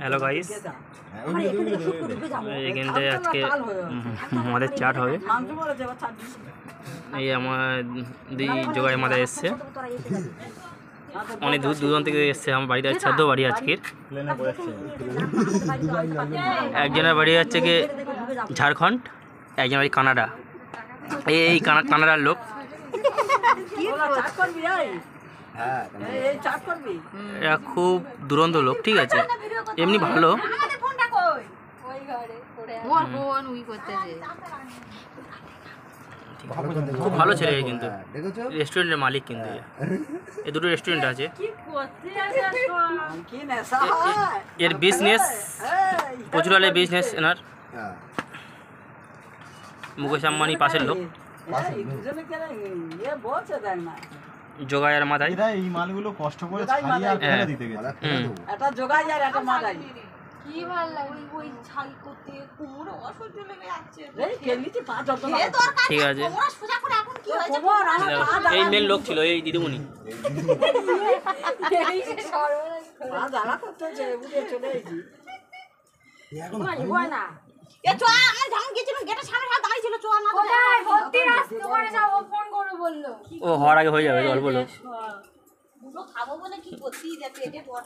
Hello guys, এখানটায় আজকে আমাদের চাট হবে। এই আমার দুই জোগাই মাথায় এসছে, অনেক দূর দূরান্ত থেকে এসছে। আমার বাড়িতে শ্রাদ্ধ বাড়ি আজকের। একজনের বাড়ি হচ্ছে কি ঝাড়খণ্ড, একজনের বাড়ি কানাডা। এই কানাডার লোক। এরা খুব দুরন্ত লোক, ঠিক আছে, এমনি ভালো। খুব ভালো ছেলে কিন্তু, রেস্টুরেন্টের মালিক কিন্তু। এই দুটো রেস্টুরেন্ট আছে। এর বিজনেস প্রচুর আলে বিজনেস এনার। মুকেশ আম্বানি পাশের লোক, জোগাইয়ের মাথায়। এই মালগুলো কষ্ট করে ছাড়িয়ে আর ফেলে দিতে গেছে। এটা জোগাই আর এটা মাদাই। কি ভালো লাগে ওই ছাই করতে, কোমরে অসহ্য লেগে যাচ্ছে। এই কেলিতে পা যত না। ঠিক আছে, কোমরে সোজা করে এখন কি হয়েছে? এই মেন লোক ছিল এই দিদিমণি। এই যে সর্বনাশ পা জ্বালা করতেছে, উঠে চলে এসেছি। এখন হয় না। এ চো আমার যখন গেছিলাম গেটের সামনে দাঁড়িয়ে ছিল, চো না কোথায় ভর্তি রাস্তা করে যাবো, ফোন করে বললো। ও হওয়ার আগে হয়ে যাবে, অল্প লোক। দুটো খাবো বলে কি করতেই যা পেটে বড়